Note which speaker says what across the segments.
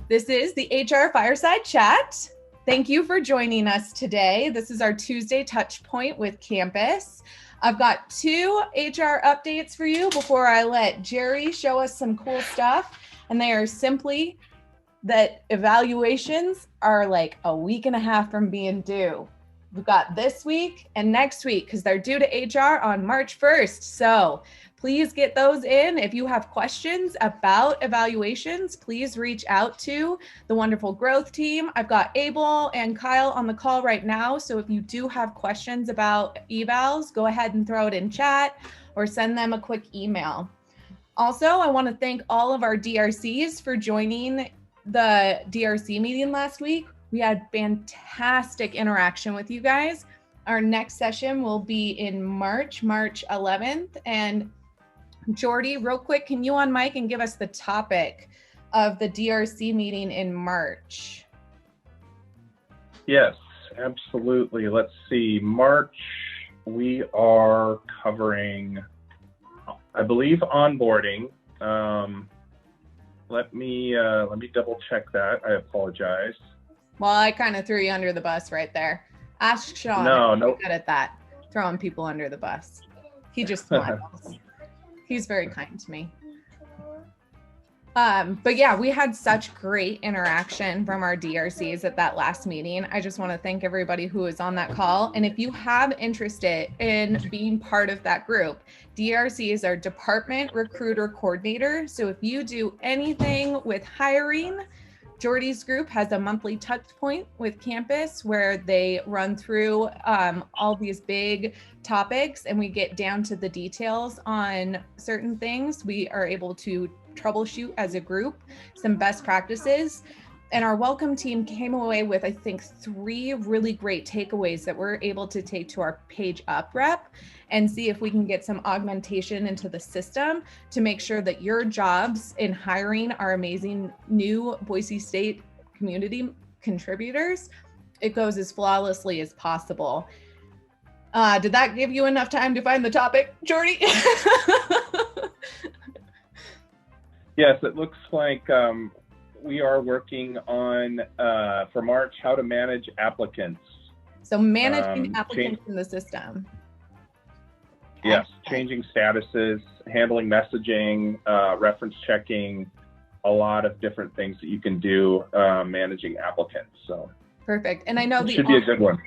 Speaker 1: This is the HR Fireside Chat. Thank you for joining us today. This is our Tuesday touch point with campus. I've got 2 HR updates for you before I let Jerri show us some cool stuff. And they are simply that evaluations are like a week and a half from being due. We've got this week and next week because they're due to HR on March 1st. So please get those in. If you have questions about evaluations, please reach out to the wonderful growth team. I've got Abel and Kyle on the call right now. So if you do have questions about evals, go ahead and throw it in chat or send them a quick email. Also, I want to thank all of our DRCs for joining the DRC meeting last week. We had fantastic interaction with you guys. Our next session will be in March 11th. And Jordy, real quick, can you on mic and give us the topic of the DRC meeting in March?
Speaker 2: Yes, absolutely. Let's see. March, we are covering, I believe, onboarding. Let me double check that. I apologize.
Speaker 1: Well, I kind of threw you under the bus right there. Ask Sean.
Speaker 2: No.
Speaker 1: Good at that, throwing people under the bus. He just smiles. He's very kind to me. But yeah, we had such great interaction from our DRCs at that last meeting. I just want to thank everybody who was on that call. And if you have interested in being part of that group, DRC is our department recruiter coordinator. So if you do anything with hiring, Jordy's group has a monthly touch point with campus where they run through all these big topics and we get down to the details on certain things. We are able to troubleshoot as a group some best practices. And our welcome team came away with, I think, 3 really great takeaways that we're able to take to our page up rep and see if we can get some augmentation into the system to make sure that your jobs in hiring our amazing new Boise State community contributors, it goes as flawlessly as possible. Did that give you enough time to find the topic, Jordy?
Speaker 2: Yes, it looks like we are working on, for March, how to manage applicants.
Speaker 1: So managing applicants in the system.
Speaker 2: Yes, changing statuses, handling messaging, reference checking, a lot of different things that you can do managing applicants. So
Speaker 1: perfect. And I know
Speaker 2: it should be a good one.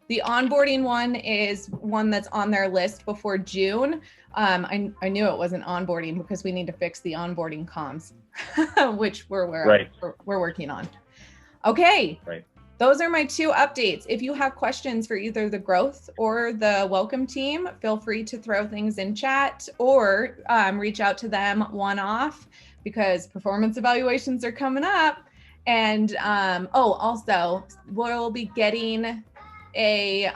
Speaker 1: The onboarding one is one that's on their list before June. I knew it wasn't onboarding because we need to fix the onboarding comms, which we're working on. Okay.
Speaker 2: Right.
Speaker 1: Those are my 2 updates. If you have questions for either the growth or the welcome team, feel free to throw things in chat or reach out to them one-off because performance evaluations are coming up. And also we'll be getting a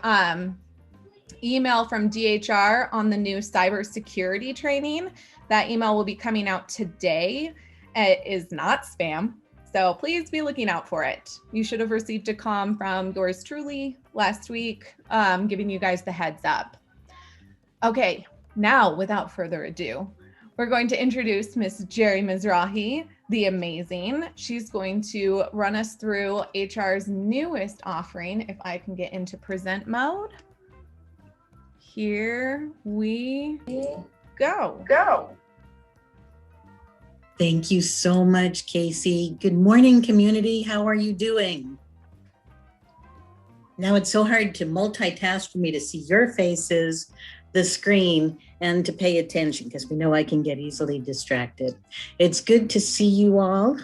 Speaker 1: email from DHR on the new cybersecurity training. That email will be coming out today. It is not spam. So please be looking out for it. You should have received a comm from yours truly last week, giving you guys the heads up. Okay, now without further ado, we're going to introduce Miss Jerri Mizrahi, the amazing. She's going to run us through HR's newest offering. If I can get into present mode. Here we go.
Speaker 3: Thank you so much, Casey. Good morning, community. How are you doing? Now it's so hard to multitask for me to see your faces, the screen, and to pay attention because we know I can get easily distracted. It's good to see you all.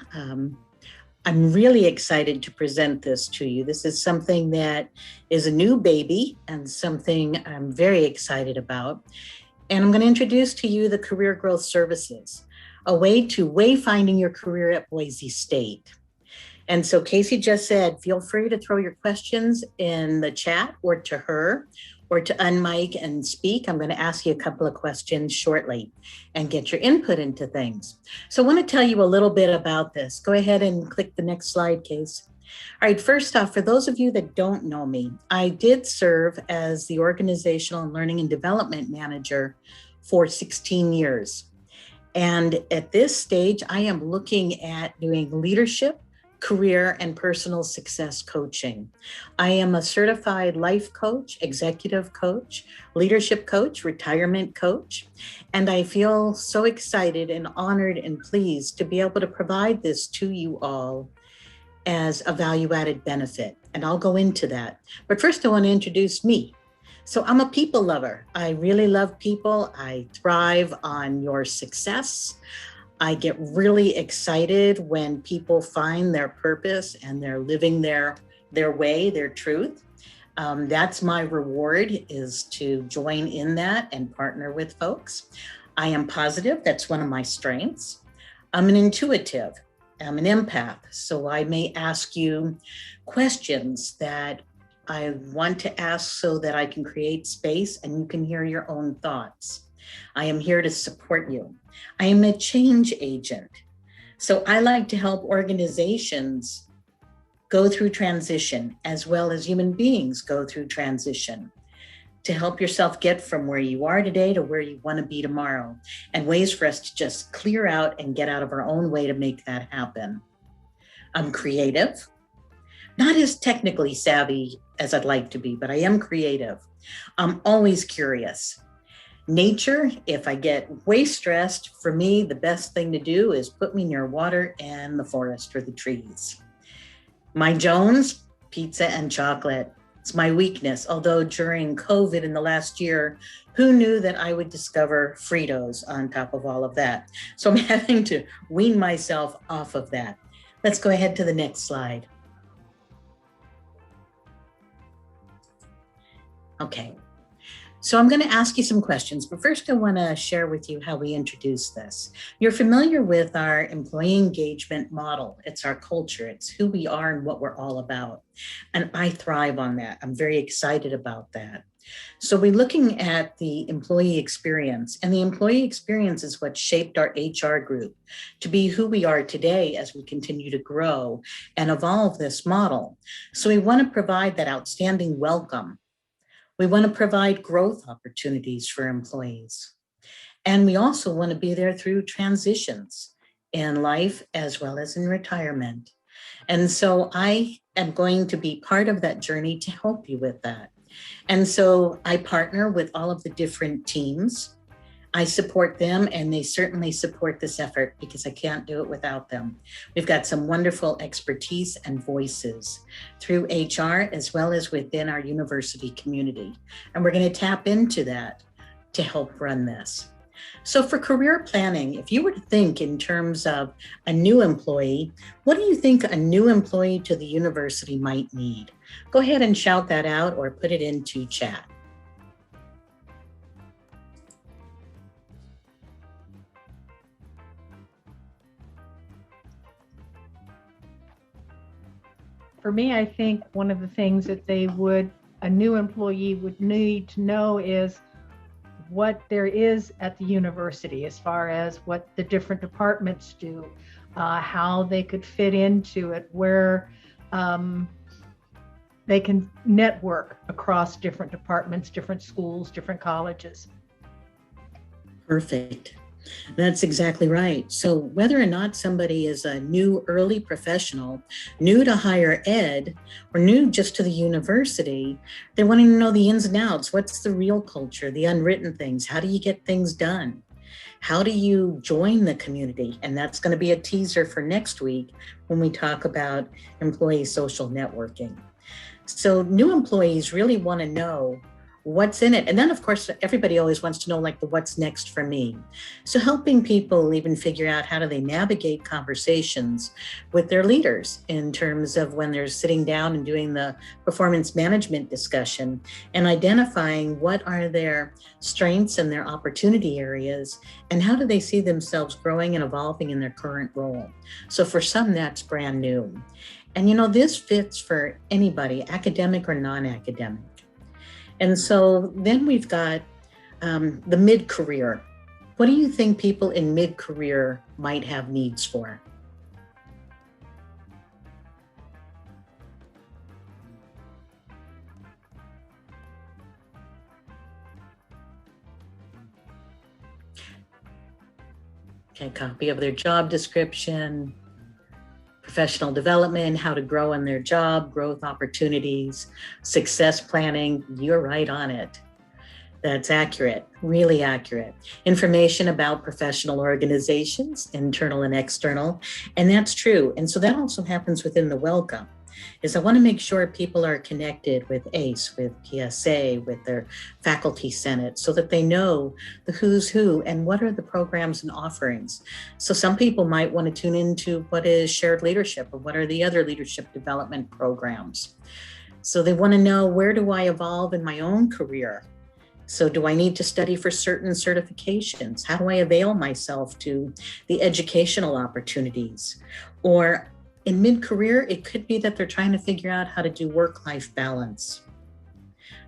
Speaker 3: I'm really excited to present this to you. This is something that is a new baby and something I'm very excited about. And I'm going to introduce to you the Career Growth Services, a way to wayfinding your career at Boise State. And so Casey just said, feel free to throw your questions in the chat or to her or to unmic and speak. I'm going to ask you a couple of questions shortly and get your input into things. So I want to tell you a little bit about this. Go ahead and click the next slide, Case. All right, first off, for those of you that don't know me, I did serve as the Organizational and Learning and Development Manager for 16 years. And at this stage, I am looking at doing leadership, career and personal success coaching. I am a certified life coach, executive coach, leadership coach, retirement coach, and I feel so excited and honored and pleased to be able to provide this to you all as a value-added benefit. And I'll go into that. But first, I want to introduce me. So I'm a people lover. I really love people. I thrive on your success. I get really excited when people find their purpose and they're living their way, their truth. That's my reward, is to join in that and partner with folks. I am positive. That's one of my strengths. I'm an intuitive. I'm an empath. So I may ask you questions that I want to ask so that I can create space and you can hear your own thoughts. I am here to support you. I am a change agent. So I like to help organizations go through transition, as well as human beings go through transition, to help yourself get from where you are today to where you want to be tomorrow, and ways for us to just clear out and get out of our own way to make that happen. I'm creative. Not as technically savvy as I'd like to be, but I am creative. I'm always curious. Nature, if I get way stressed, for me, the best thing to do is put me near water and the forest or the trees. My Jones, pizza and chocolate. It's my weakness, although during COVID in the last year, who knew that I would discover Fritos on top of all of that? So I'm having to wean myself off of that. Let's go ahead to the next slide. Okay, so I'm going to ask you some questions, but first I want to share with you how we introduce this. You're familiar with our employee engagement model. It's our culture. It's who we are and what we're all about. And I thrive on that. I'm very excited about that. So we're looking at the employee experience, and the employee experience is what shaped our HR group to be who we are today as we continue to grow and evolve this model. So we want to provide that outstanding welcome. We want to provide growth opportunities for employees. And we also want to be there through transitions in life as well as in retirement. And so I am going to be part of that journey to help you with that. And so I partner with all of the different teams. I support them, and they certainly support this effort because I can't do it without them. We've got some wonderful expertise and voices through HR as well as within our university community. And we're going to tap into that to help run this. So for career planning, if you were to think in terms of a new employee, what do you think a new employee to the university might need? Go ahead and shout that out or put it into chat.
Speaker 4: For me, I think one of the things that a new employee would need to know is what there is at the university as far as what the different departments do, how they could fit into it, where they can network across different departments, different schools, different colleges.
Speaker 3: Perfect. That's exactly right. So whether or not somebody is a new early professional, new to higher ed, or new just to the university, they're wanting to know the ins and outs. What's the real culture, the unwritten things? How do you get things done? How do you join the community? And that's going to be a teaser for next week when we talk about employee social networking. So new employees really want to know what's in it. And then of course, everybody always wants to know like the what's next for me. So helping people even figure out how do they navigate conversations with their leaders in terms of when they're sitting down and doing the performance management discussion and identifying what are their strengths and their opportunity areas and how do they see themselves growing and evolving in their current role. So for some, that's brand new. And you know, this fits for anybody, academic or non-academic. And so then we've got the mid-career. What do you think people in mid-career might have needs for? Okay, copy of their job description, professional development, how to grow in their job, growth opportunities, success planning. You're right on it. That's accurate, really accurate. Information about professional organizations, internal and external, and that's true. And so that also happens within the welcome. Is I want to make sure people are connected with ACE, with PSA, with their faculty senate, so that they know the who's who and what are the programs and offerings. So some people might want to tune into what is shared leadership or what are the other leadership development programs. So they want to know, where do I evolve in my own career? So do I need to study for certain certifications? How do I avail myself to the educational opportunities? Or in mid-career, it could be that they're trying to figure out how to do work-life balance.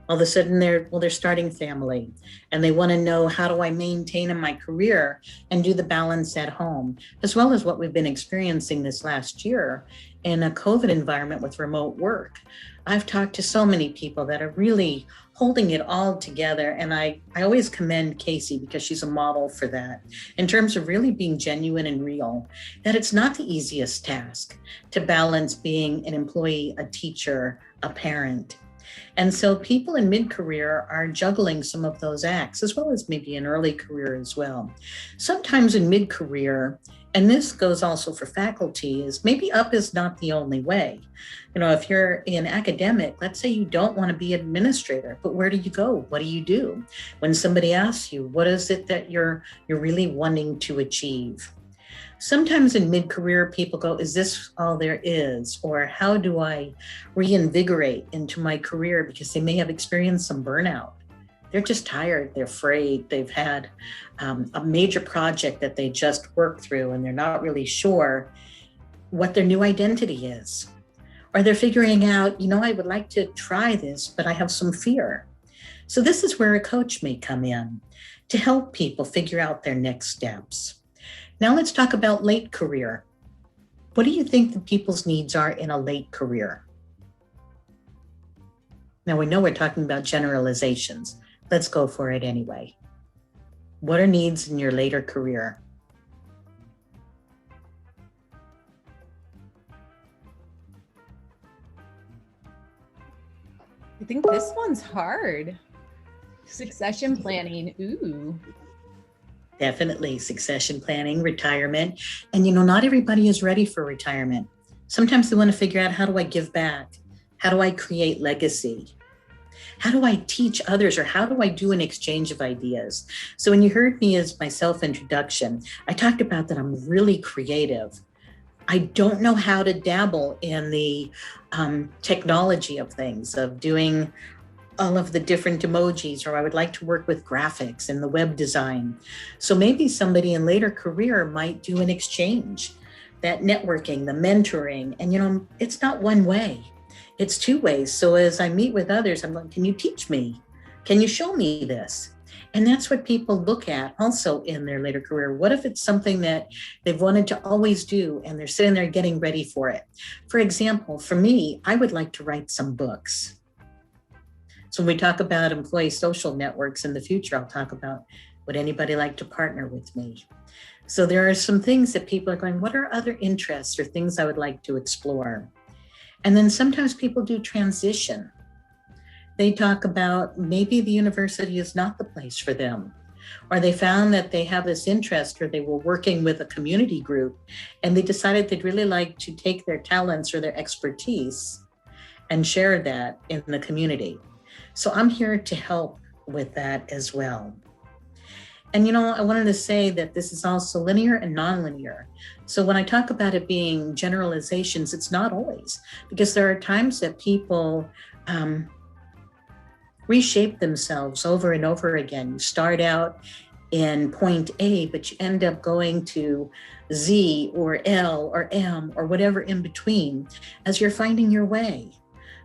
Speaker 3: All of a sudden they're starting family and they want to know, how do I maintain in my career and do the balance at home, as well as what we've been experiencing this last year in a COVID environment with remote work. I've talked to so many people that are really holding it all together. And I always commend Casey, because she's a model for that, in terms of really being genuine and real, that it's not the easiest task to balance being an employee, a teacher, a parent. And so people in mid-career are juggling some of those acts, as well as maybe in early career as well. Sometimes in mid-career, and this goes also for faculty, is maybe up is not the only way. You know, if you're in academic, let's say you don't want to be an administrator, but where do you go? What do you do? When somebody asks you, what is it that you're really wanting to achieve? Sometimes in mid-career, people go, is this all there is? Or how do I reinvigorate into my career? Because they may have experienced some burnout. They're just tired, they're afraid, they've had a major project that they just worked through and they're not really sure what their new identity is. Or they're figuring out, I would like to try this, but I have some fear. So this is where a coach may come in to help people figure out their next steps. Now let's talk about late career. What do you think the people's needs are in a late career? Now we know we're talking about generalizations. Let's go for it anyway. What are needs in your later career?
Speaker 1: I think this one's hard. Succession planning, ooh.
Speaker 3: Definitely succession planning, retirement. And not everybody is ready for retirement. Sometimes they want to figure out, how do I give back? How do I create legacy? How do I teach others, or how do I do an exchange of ideas? So when you heard me as my self-introduction, I talked about that I'm really creative. I don't know how to dabble in the technology of things, of doing all of the different emojis, or I would like to work with graphics and the web design. So maybe somebody in later career might do an exchange, that networking, the mentoring, and it's not one way. It's two ways. So as I meet with others, I'm like, can you teach me? Can you show me this? And that's what people look at also in their later career. What if it's something that they've wanted to always do and they're sitting there getting ready for it? For example, for me, I would like to write some books. So when we talk about employee social networks in the future, I'll talk about, would anybody like to partner with me? So there are some things that people are going, what are other interests or things I would like to explore? And then sometimes people do transition. They talk about maybe the university is not the place for them, or they found that they have this interest, or they were working with a community group and they decided they'd really like to take their talents or their expertise and share that in the community. So I'm here to help with that as well. And I wanted to say that this is also linear and nonlinear. So when I talk about it being generalizations, it's not always, because there are times that people reshape themselves over and over again. You start out in point A, but you end up going to Z or L or M or whatever in between as you're finding your way.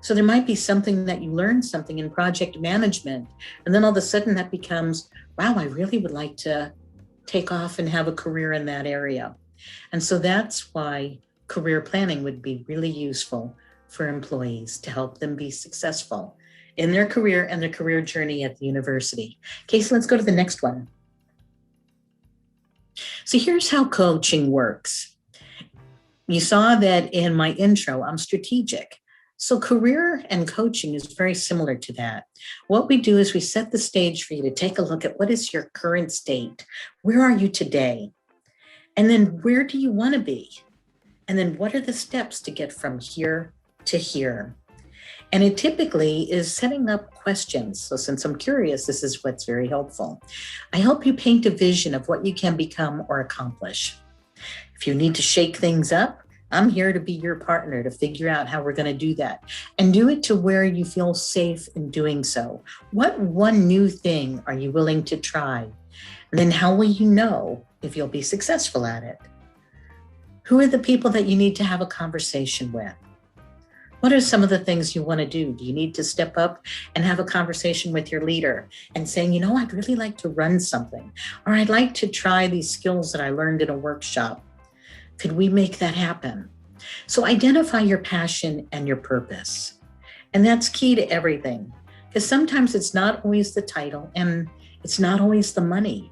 Speaker 3: So there might be something that you learn something in project management, and then all of a sudden that becomes, wow, I really would like to take off and have a career in that area. And so that's why career planning would be really useful for employees to help them be successful in their career and their career journey at the university. Okay, so let's go to the next one. So here's how coaching works. You saw that in my intro, I'm strategic. So career and coaching is very similar to that. What we do is we set the stage for you to take a look at what is your current state? Where are you today? And then where do you want to be? And then what are the steps to get from here to here? And it typically is setting up questions. So since I'm curious, this is what's very helpful. I help you paint a vision of what you can become or accomplish. If you need to shake things up, I'm here to be your partner to figure out how we're going to do that and do it to where you feel safe in doing so. What one new thing are you willing to try? And then how will you know if you'll be successful at it? Who are the people that you need to have a conversation with? What are some of the things you want to do? Do you need to step up and have a conversation with your leader and saying, you know, I'd really like to run something, or I'd like to try these skills that I learned in a workshop. Could we make that happen? So identify your passion and your purpose. And that's key to everything, because sometimes it's not always the title and it's not always the money,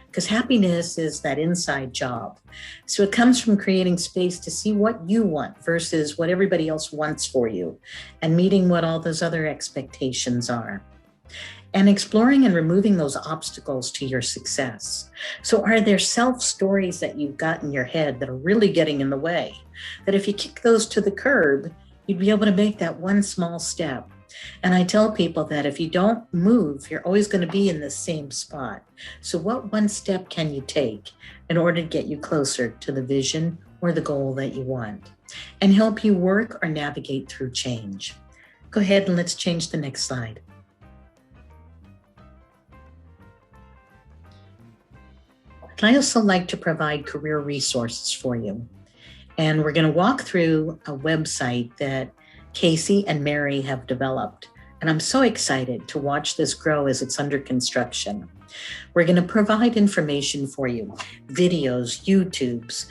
Speaker 3: because happiness is that inside job. So it comes from creating space to see what you want versus what everybody else wants for you and meeting what all those other expectations are. And exploring and removing those obstacles to your success. So are there self-stories that you've got in your head that are really getting in the way? That if you kick those to the curb, you'd be able to make that one small step. And I tell people that if you don't move, you're always going to be in the same spot. So what one step can you take in order to get you closer to the vision or the goal that you want and help you work or navigate through change? Go ahead and let's change the next slide. I also like to provide career resources for you. And we're going to walk through a website that Casey and Mary have developed. And I'm so excited to watch this grow as it's under construction. We're going to provide information for you, videos, YouTubes,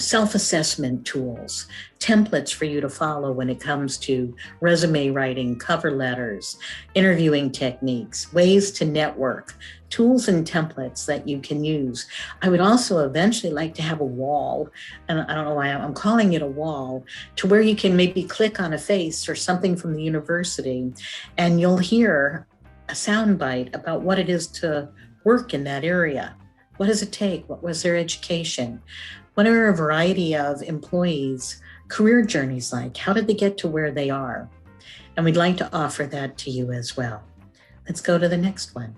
Speaker 3: self-assessment tools, templates for you to follow when it comes to resume writing, cover letters, interviewing techniques, ways to network, tools and templates that you can use. I would also eventually like to have a wall, and I don't know why I'm calling it a wall, to where you can maybe click on a face or something from the university, and you'll hear a soundbite about what it is to work in that area. What does it take? What was their education? What are a variety of employees' career journeys like? How did they get to where they are? And we'd like to offer that to you as well. Let's go to the next one.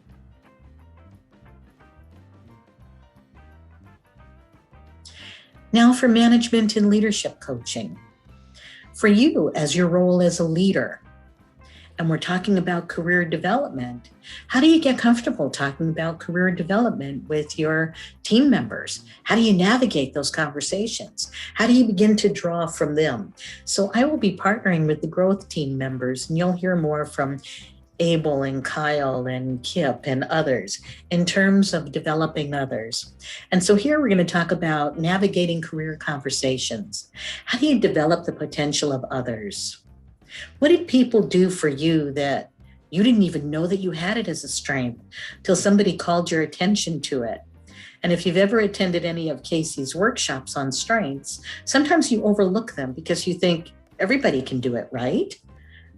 Speaker 3: Now for management and leadership coaching. For you as your role as a leader, and we're talking about career development, how do you get comfortable talking about career development with your team members? How do you navigate those conversations? How do you begin to draw from them? So I will be partnering with the growth team members, and you'll hear more from Abel and Kyle and Kip and others in terms of developing others. And so here we're going to talk about navigating career conversations. How do you develop the potential of others? What did people do for you that you didn't even know that you had it as a strength till somebody called your attention to it? And if you've ever attended any of Casey's workshops on strengths, sometimes you overlook them because you think everybody can do it, right?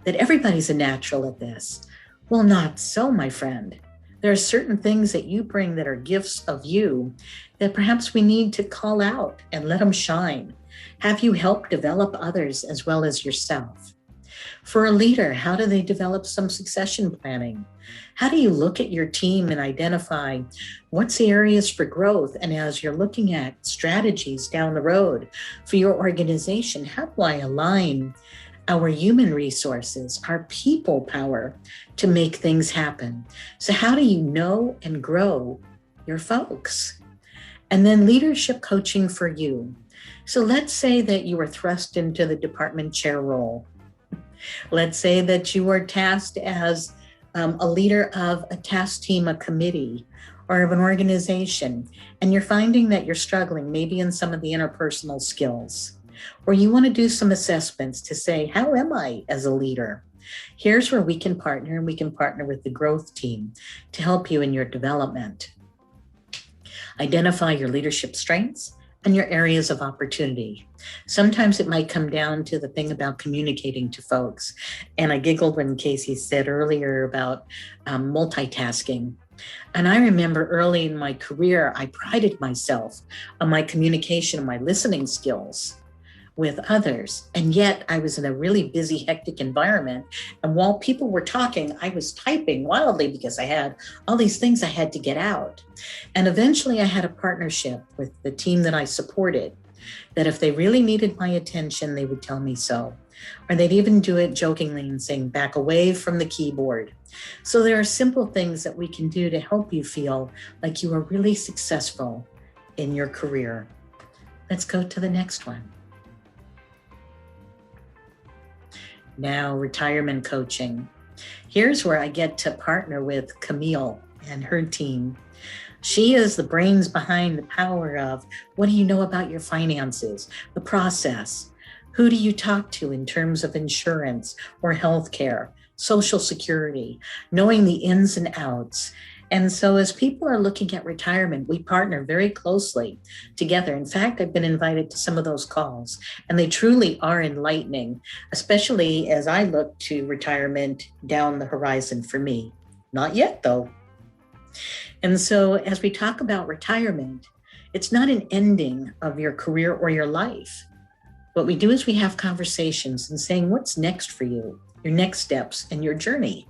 Speaker 3: That everybody's a natural at this. Well, not so, my friend. There are certain things that you bring that are gifts of you that perhaps we need to call out and let them shine. Have you helped develop others as well as yourself? For a leader, how do they develop some succession planning? How do you look at your team and identify what's the areas for growth? And as you're looking at strategies down the road for your organization, how do I align our human resources, our people power to make things happen? So how do you know and grow your folks? And then leadership coaching for you. So let's say that you were thrust into the department chair role. Let's say that you are tasked as a leader of a task team, a committee, or of an organization, and you're finding that you're struggling maybe in some of the interpersonal skills, or you want to do some assessments to say, how am I as a leader? Here's where we can partner, and we can partner with the growth team to help you in your development. Identify your leadership strengths, and your areas of opportunity. Sometimes it might come down to the thing about communicating to folks. And I giggled when Casey said earlier about multitasking. And I remember early in my career, I prided myself on my communication and my listening skills with others. And yet I was in a really busy, hectic environment. And while people were talking, I was typing wildly because I had all these things I had to get out. And eventually I had a partnership with the team that I supported, that if they really needed my attention, they would tell me so. Or they'd even do it jokingly and saying, back away from the keyboard. So there are simple things that we can do to help you feel like you are really successful in your career. Let's go to the next one. Now, retirement coaching. Here's where I get to partner with Camille and her team. She is the brains behind the power of what do you know about your finances, the process, who do you talk to in terms of insurance or healthcare, Social Security, knowing the ins and outs. And so as people are looking at retirement, we partner very closely together. In fact, I've been invited to some of those calls, and they truly are enlightening, especially as I look to retirement down the horizon for me. Not yet, though. And so as we talk about retirement, it's not an ending of your career or your life. What we do is we have conversations and saying, what's next for you, your next steps and your journey.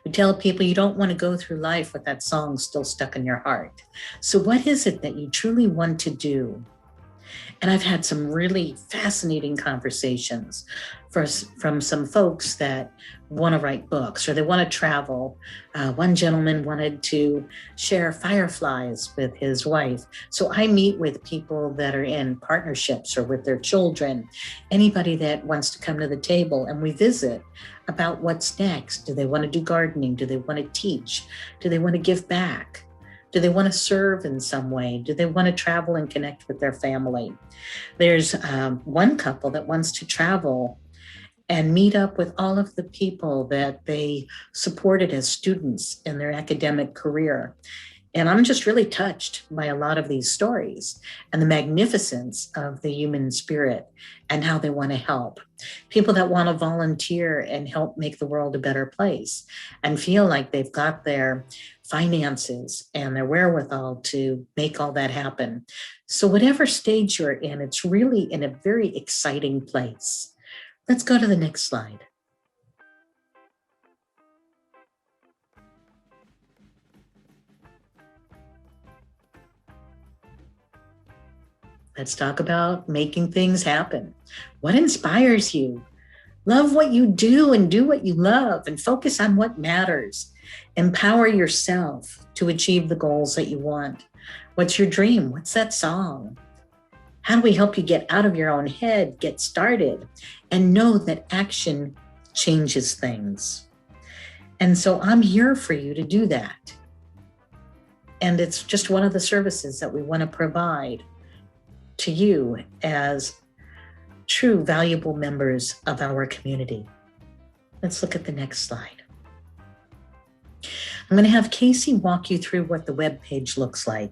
Speaker 3: We tell people you don't want to go through life with that song still stuck in your heart. So what is it that you truly want to do? And I've had some really fascinating conversations from some folks that want to write books or they want to travel. One gentleman wanted to share fireflies with his wife. So I meet with people that are in partnerships or with their children, anybody that wants to come to the table, and we visit about what's next. Do they want to do gardening? Do they want to teach? Do they want to give back? Do they want to serve in some way? Do they want to travel and connect with their family? There's one couple that wants to travel and meet up with all of the people that they supported as students in their academic career. And I'm just really touched by a lot of these stories and the magnificence of the human spirit and how they want to help. People that want to volunteer and help make the world a better place and feel like they've got their finances and their wherewithal to make all that happen. So whatever stage you're in, it's really in a very exciting place. Let's go to the next slide. Let's talk about making things happen. What inspires you? Love what you do and do what you love and focus on what matters. Empower yourself to achieve the goals that you want. What's your dream? What's that song? How do we help you get out of your own head, get started, and know that action changes things? And so I'm here for you to do that. And it's just one of the services that we want to provide to you as true valuable members of our community. Let's look at the next slide. I'm going to have Casey walk you through what the webpage looks like.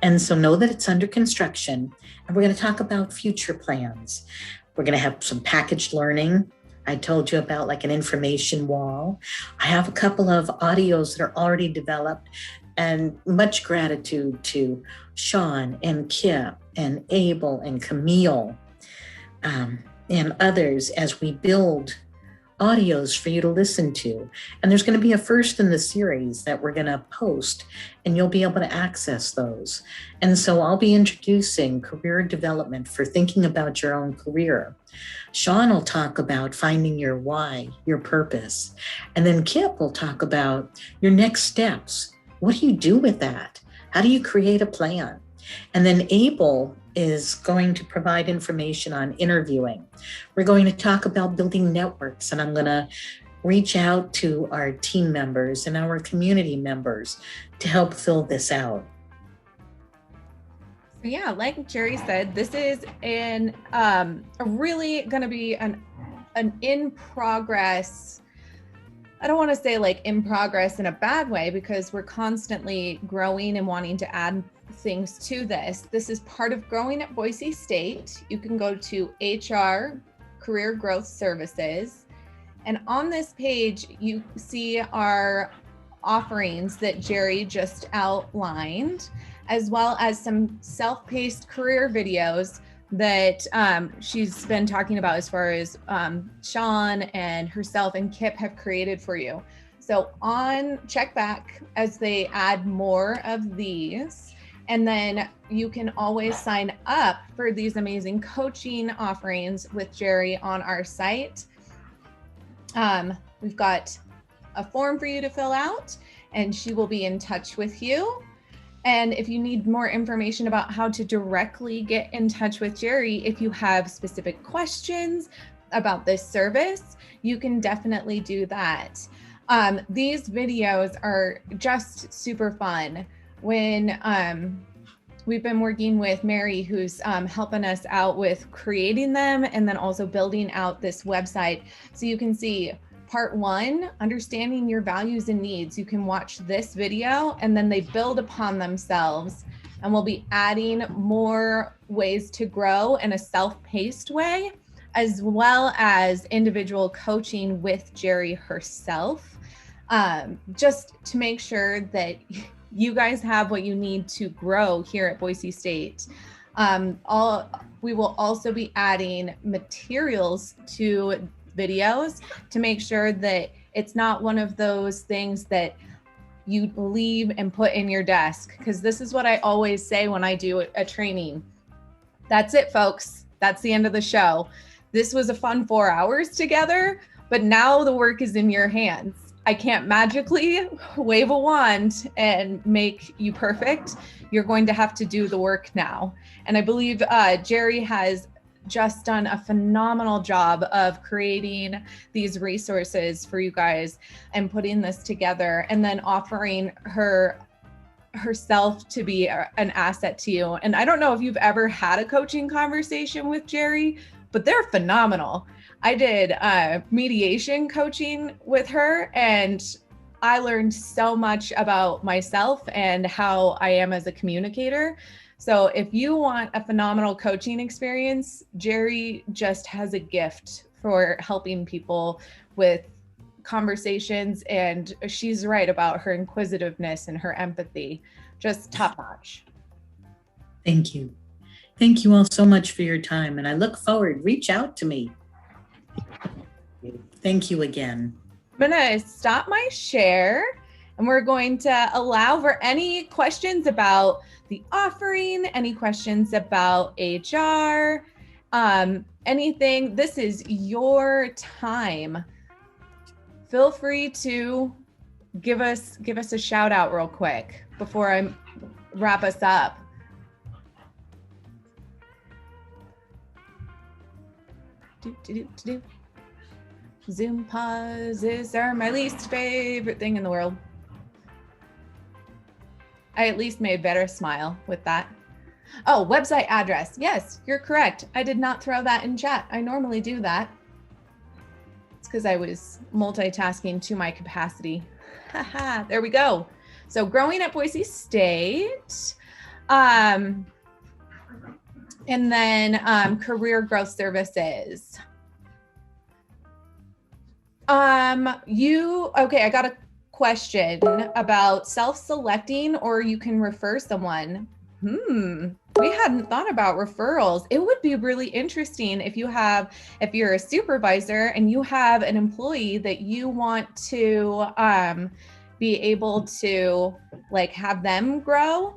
Speaker 3: And so know that it's under construction, and we're going to talk about future plans. We're going to have some packaged learning. I told you about like an information wall. I have a couple of audios that are already developed, and much gratitude to Sean and Kip and Abel and Camille and others as we build audios for you to listen to. And there's going to be a first in the series that we're going to post, and you'll be able to access those. And so I'll be introducing career development for thinking about your own career. Sean will talk about finding your why, your purpose. And then Kip will talk about your next steps. What do you do with that? How do you create a plan? And then Abel is going to provide information on interviewing. We're going to talk about building networks, and I'm going to reach out to our team members and our community members to help fill this out.
Speaker 1: So yeah, like Jerri said, this is really going to be an in progress. I don't want to say like in progress in a bad way, because we're constantly growing and wanting to add things to this. This is part of Growing at Boise State. You can go to HR, Career Growth Services. And on this page, you see our offerings that Jerri just outlined, as well as some self-paced career videos that she's been talking about, as far as Sean and herself and Kip have created for you. So check back as they add more of these. And then you can always sign up for these amazing coaching offerings with Jerri on our site. We've got a form for you to fill out, and she will be in touch with you. And if you need more information about how to directly get in touch with Jerri, if you have specific questions about this service, you can definitely do that. These videos are just super fun. When we've been working with Mary, who's helping us out with creating them and then also building out this website. So you can see part 1, understanding your values and needs. You can watch this video and then they build upon themselves, and we'll be adding more ways to grow in a self-paced way, as well as individual coaching with Jerri herself, just to make sure that you guys have what you need to grow here at Boise State. We will also be adding materials to videos to make sure that it's not one of those things that you leave and put in your desk, because this is what I always say when I do a training. That's it, folks. That's the end of the show. This was a fun 4 hours together, but now the work is in your hands. I can't magically wave a wand and make you perfect. You're going to have to do the work now. And I believe Jerri has just done a phenomenal job of creating these resources for you guys and putting this together, and then offering herself to be an asset to you. And I don't know if you've ever had a coaching conversation with Jerri, but they're phenomenal. I did mediation coaching with her, and I learned so much about myself and how I am as a communicator. So if you want a phenomenal coaching experience, Jerri just has a gift for helping people with conversations, and she's right about her inquisitiveness and her empathy. Just top notch.
Speaker 3: Thank you. Thank you all so much for your time, and I look forward. Reach out to me. Thank you again.
Speaker 1: I'm going to stop my share, and we're going to allow for any questions about the offering, any questions about HR, anything. This is your time. Feel free to give us a shout out real quick before I wrap us up. Zoom pauses are my least favorite thing in the world. I at least made better smile with that. Oh, website address. Yes, you're correct. I did not throw that in chat. I normally do that. It's because I was multitasking to my capacity. Haha, there we go. So Growing at Boise State. And then Career Growth Services. Okay, I got a question about self-selecting, or you can refer someone. We hadn't thought about referrals. It would be really interesting if you're a supervisor and you have an employee that you want to be able to have them grow,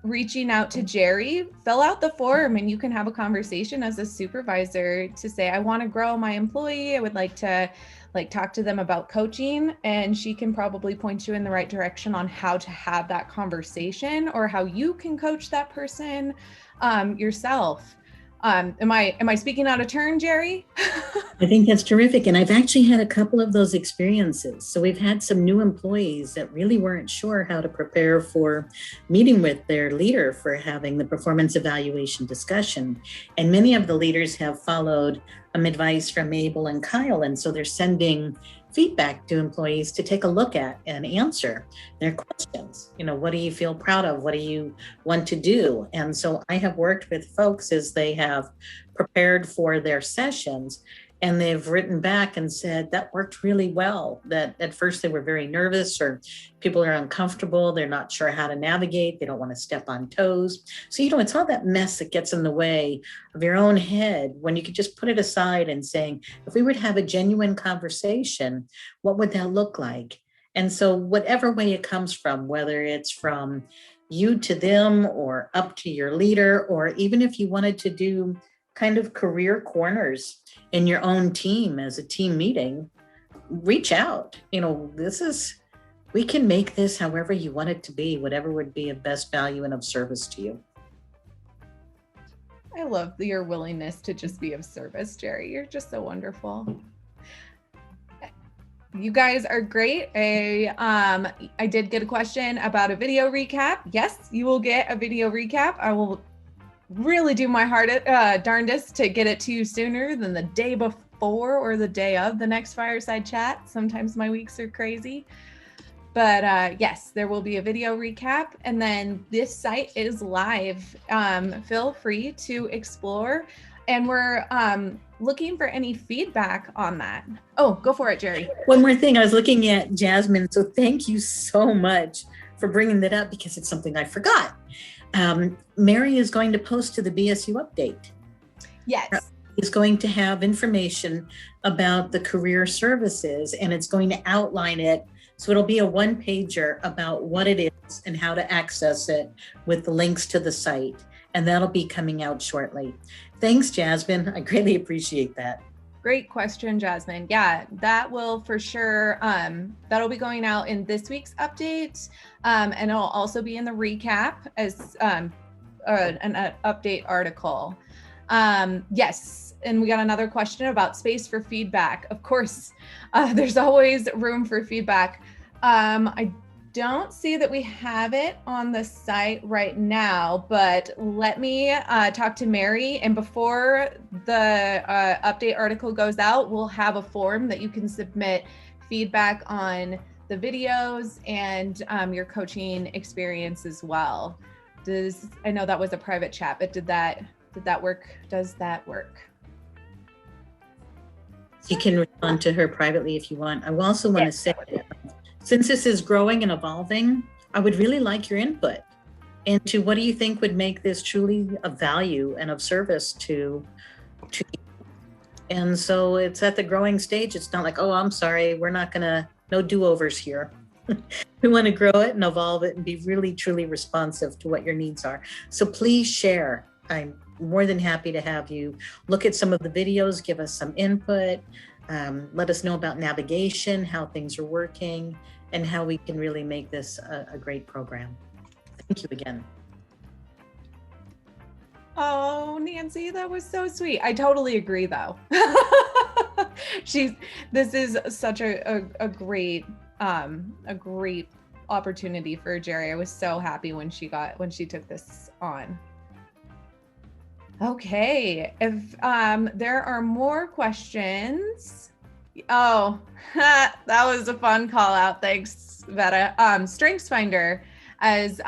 Speaker 1: reaching out to Jerri, fill out the form, and you can have a conversation as a supervisor to say, I want to grow my employee. I would like to talk to them about coaching, and she can probably point you in the right direction on how to have that conversation, or how you can coach that person yourself. Am I speaking out of turn, Jerri?
Speaker 3: I think that's terrific. And I've actually had a couple of those experiences. So we've had some new employees that really weren't sure how to prepare for meeting with their leader for having the performance evaluation discussion. And many of the leaders have followed advice from Mabel and Kyle. And so they're sending feedback to employees to take a look at and answer their questions. What do you feel proud of? What do you want to do? And so I have worked with folks as they have prepared for their sessions, and they've written back and said that worked really well. That at first they were very nervous, or people are uncomfortable. They're not sure how to navigate. They don't want to step on toes. So, it's all that mess that gets in the way of your own head when you could just put it aside and saying, if we were to have a genuine conversation, what would that look like? And so whatever way it comes from, whether it's from you to them or up to your leader, or even if you wanted to do kind of career corners in your own team as a team meeting, reach out. We can make this however you want it to be, whatever would be of best value and of service to you.
Speaker 1: I love your willingness to just be of service, Jerri. You're just so wonderful. You guys are great. I did get a question about a video recap. Yes, you will get a video recap. I will really do my darndest to get it to you sooner than the day before or the day of the next Fireside Chat. Sometimes my weeks are crazy. But yes, there will be a video recap. And then this site is live. Feel free to explore. And we're looking for any feedback on that. Oh, go for it, Jerri.
Speaker 3: One more thing. I was looking at Jasmine. So thank you so much for bringing that up, because it's something I forgot. Mary is going to post to the BSU update.
Speaker 1: Yes.
Speaker 3: Is going to have information about the career services, and it's going to outline it. So it'll be a one-pager about what it is and how to access it with the links to the site. And that'll be coming out shortly. Thanks, Jasmine. I greatly appreciate that.
Speaker 1: Great question, Jasmine. Yeah, that will for sure, that'll be going out in this week's update. And it'll also be in the recap as an update article. Yes, and we got another question about space for feedback. Of course, there's always room for feedback. I don't see that we have it on the site right now, but let me talk to Mary. And before the update article goes out, we'll have a form that you can submit feedback on the videos and your coaching experience as well. I know that was a private chat, but did that work? Does that work?
Speaker 3: You can respond to her privately if you want. I also want to say, since this is growing and evolving, I would really like your input into what do you think would make this truly of value and of service to you. And so it's at the growing stage. It's not like, oh, I'm sorry, we're not gonna, no do-overs here. We want to grow it and evolve it and be really, truly responsive to what your needs are. So please share. I'm more than happy to have you look at some of the videos, give us some input, let us know about navigation, how things are working, and how we can really make this a great program. Thank you again.
Speaker 1: Oh, Nancy, that was so sweet. I totally agree, though. This is such a great opportunity for Jerri. I was so happy when she took this on. Okay, if there are more questions. Oh, that was a fun call out. Thanks, Veta. StrengthsFinder as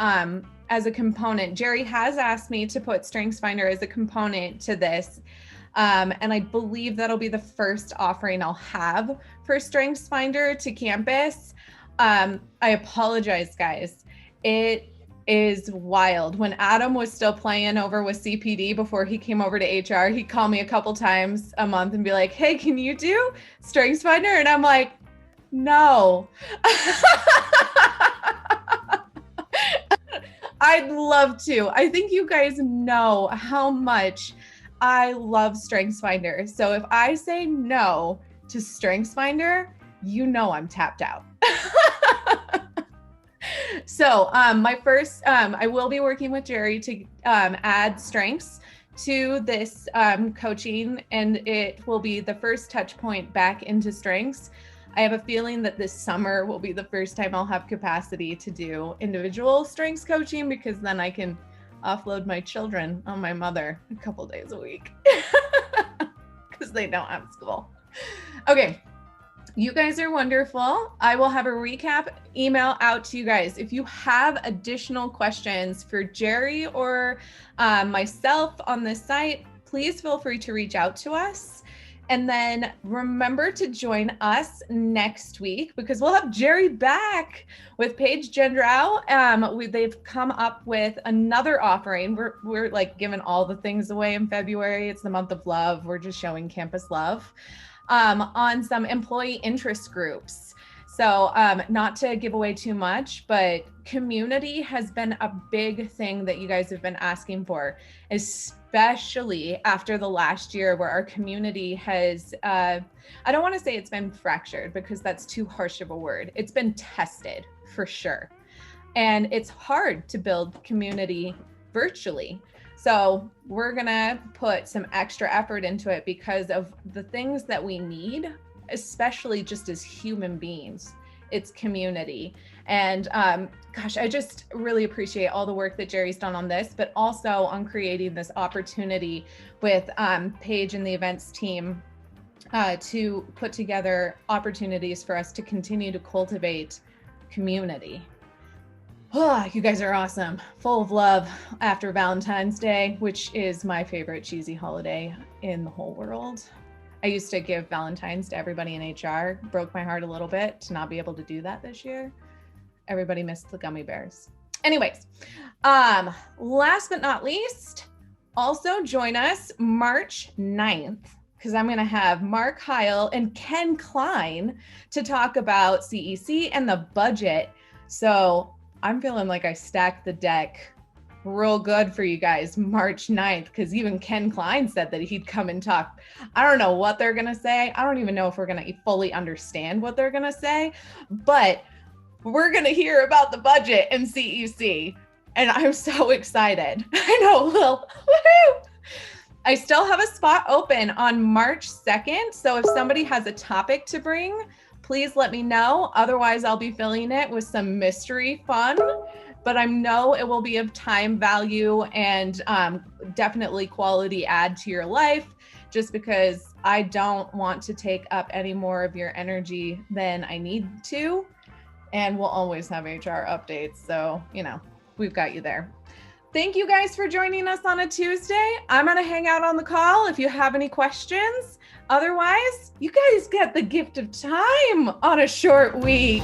Speaker 1: a component. Jerri has asked me to put StrengthsFinder as a component to this. And I believe that'll be the first offering I'll have for StrengthsFinder to campus. I apologize, guys. It is wild. When Adam was still playing over with CPD before he came over to HR, he'd call me a couple times a month and be like, hey, can you do StrengthsFinder? And I'm like, no. I'd love to. I think you guys know how much I love StrengthsFinder. So if I say no to StrengthsFinder, you know I'm tapped out. So my first, I will be working with Jerri to add strengths to this coaching, and it will be the first touch point back into strengths. I have a feeling that this summer will be the first time I'll have capacity to do individual strengths coaching, because then I can offload my children on my mother a couple days a week. because they don't have school. Okay. You guys are wonderful. I will have a recap email out to you guys. If you have additional questions for Jerri or myself on this site, please feel free to reach out to us. And then remember to join us next week because we'll have Jerri back with Paige Gendrow. They've come up with another offering. We're like giving all the things away in February. It's the month of love. We're just showing campus love. On some employee interest groups. So not to give away too much, but community has been a big thing that you guys have been asking for, especially after the last year where our community has, I don't want to say it's been fractured because that's too harsh of a word. It's been tested for sure. And it's hard to build community virtually. So we're gonna put some extra effort into it because of the things that we need, especially just as human beings. It's community. And gosh, I just really appreciate all the work that Jerri's done on this, but also on creating this opportunity with Paige and the events team to put together opportunities for us to continue to cultivate community. Oh, you guys are awesome. Full of love after Valentine's Day, which is my favorite cheesy holiday in the whole world. I used to give Valentine's to everybody in HR. Broke my heart a little bit to not be able to do that this year. Everybody missed the gummy bears. Anyways, last but not least, also join us March 9th, because I'm going to have Mark Heil and Ken Klein to talk about CEC and the budget. So I'm feeling like I stacked the deck real good for you guys March 9th, because even Ken Klein said that he'd come and talk. I don't know what they're going to say. I don't even know if we're going to fully understand what they're going to say, but we're going to hear about the budget and CEC. And I'm so excited. I know, Will. Woohoo! I still have a spot open on March 2nd. So if somebody has a topic to bring, please let me know. Otherwise, I'll be filling it with some mystery fun, but I know it will be of time value and definitely quality add to your life, just because I don't want to take up any more of your energy than I need to. And we'll always have HR updates. So, you know, we've got you there. Thank you guys for joining us on a Tuesday. I'm going to hang out on the call if you have any questions. Otherwise, you guys get the gift of time on a short week.